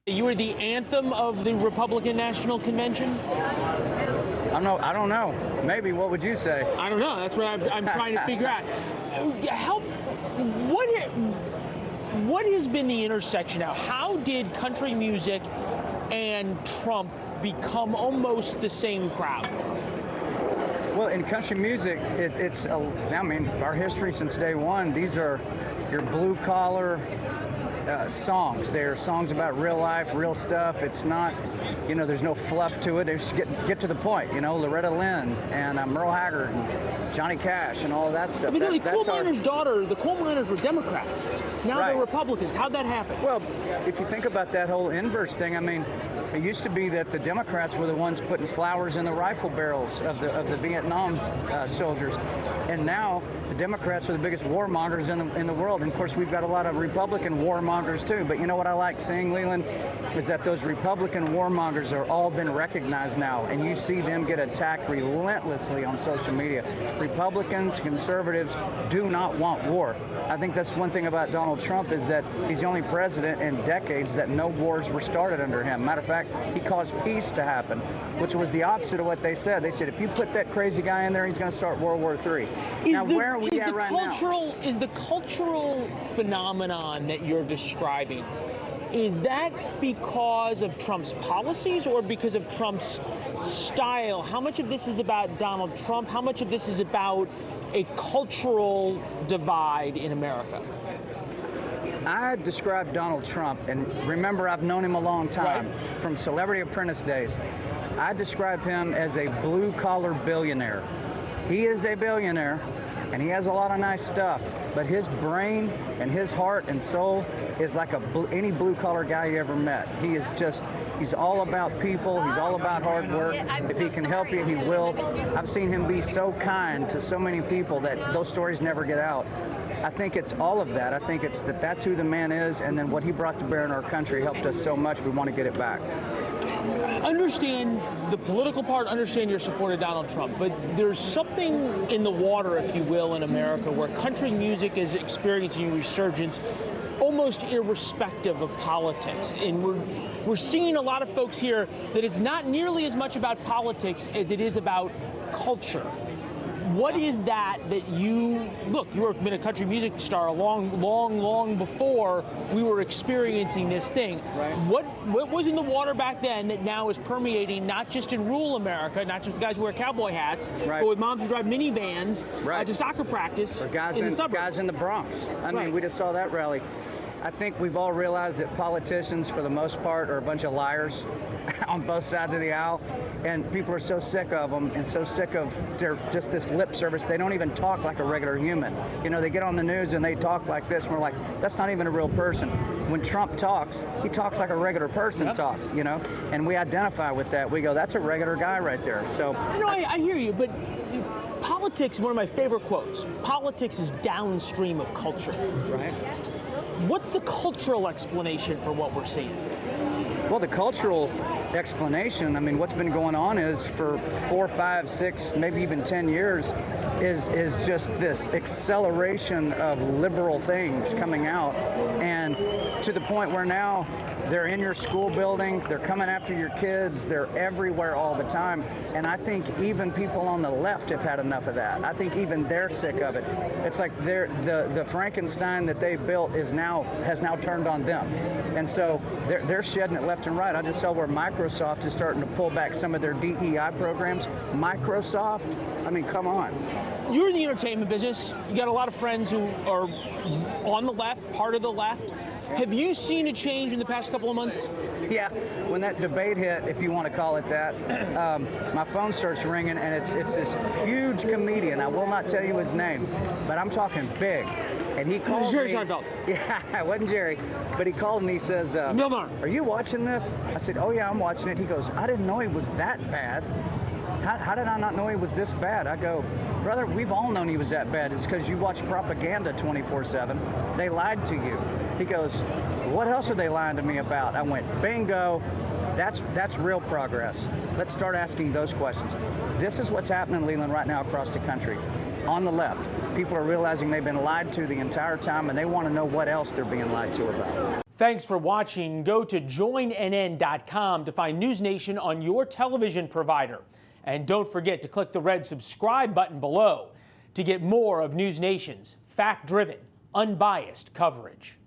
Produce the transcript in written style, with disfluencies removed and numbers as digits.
You were the anthem of the Republican National Convention? I don't know. Maybe. What would you say? I don't know. That's what I'm trying to figure out. What has been the intersection now? How did country music and Trump become almost the same crowd? Well, in country music, our history since day one, these are your blue-collar songs. They're songs about real life, real stuff. It's not, there's no fluff to it. They just get to the point. Loretta Lynn and Merle Haggard and Johnny Cash and all of that stuff. I mean, the coal miner's daughter, the coal miners were Democrats. Now they're Republicans. How'd that happen? Well, if you think about that whole inverse thing, it used to be that the Democrats were the ones putting flowers in the rifle barrels of the Vietnam soldiers, and now the Democrats are the biggest warmongers in the world. And of course, we've got a lot of Republican warmongers too. But you know what I like seeing, Leland, is that those Republican warmongers are all been recognized now, and you see them get attacked relentlessly on social media. Republicans, conservatives do not want war. I think that's one thing about Donald Trump, is that he's the only president in decades that no wars were started under him. Matter of fact, he caused peace to happen, which was the opposite of what they said. They said, if you put that crazy guy in there, he's going to start World War III. Where are we at right now? Is the cultural phenomenon that you're describing, is that because of Trump's policies or because of Trump's style? How much of this is about Donald Trump? How much of this is about a cultural divide in America? I describe Donald Trump, and remember, I've known him a long time, from Celebrity Apprentice days. I describe him as a blue-collar billionaire. He is a billionaire, and he has a lot of nice stuff, but his brain and his heart and soul is like any blue-collar guy you ever met. He's all about people. He's all about hard work. If he can help you, he will. I've seen him be so kind to so many people that those stories never get out. I think it's all of that. I think it's that's who the man is, and then what he brought to bear in our country helped us so much. We want to get it back. Understand the political part, understand your support of Donald Trump, but there's something in the water, if you will, in America where country music is experiencing a resurgence almost irrespective of politics. And we're seeing a lot of folks here that it's not nearly as much about politics as it is about culture. What is that you were been a country music star long before we were experiencing this thing. Right. What was in the water back then that now is permeating not just in rural America, not just the guys who wear cowboy hats, but with moms who drive minivans to soccer practice or guys in the suburbs. Guys in the Bronx. I mean, we just saw that rally. I think we've all realized that politicians, for the most part, are a bunch of liars on both sides of the aisle, and people are so sick of them and so sick of just this lip service. They don't even talk like a regular human. They get on the news and they talk like this, and we're like, that's not even a real person. When Trump talks, he talks like a regular person talks, and we identify with that. We go, that's a regular guy right there. So I hear you, but politics, one of my favorite quotes, politics is downstream of culture. Right. What's the cultural explanation for what we're seeing? Well, the cultural explanation, what's been going on is for 4, 5, 6, maybe even 10 years is just this acceleration of liberal things coming out, and to the point where now they're in your school building, they're coming after your kids, they're everywhere all the time. And I think even people on the left have had enough of that. I think even they're sick of it. It's like the Frankenstein that they built has now turned on them. And so they're shedding it left and right. I just saw where Microsoft is starting to pull back some of their DEI programs. Microsoft, come on. You're in the entertainment business. You got a lot of friends who are on the left, part of the left. Have you seen a change in the past couple of months? Yeah, when that debate hit, if you want to call it that, my phone starts ringing, and it's this huge comedian. I will not tell you his name, but I'm talking big. And he called me. Jerry Seinfeld. Yeah, it wasn't Jerry, but he called me. He says, "Are you watching this?" I said, "Oh yeah, I'm watching it." He goes, "I didn't know he was that bad. How did I not know he was this bad?" I go, "Brother, we've all known he was that bad. It's because you watch propaganda 24/7. They lied to you." He goes, "What else are they lying to me about?" I went, "Bingo. That's real progress. Let's start asking those questions." This is what's happening, Leland, right now across the country. On the left, people are realizing they've been lied to the entire time, and they want to know what else they're being lied to about. Thanks for watching. Go to joinnn.com to find NewsNation on your television provider. And don't forget to click the red subscribe button below to get more of NewsNation's fact-driven, unbiased coverage.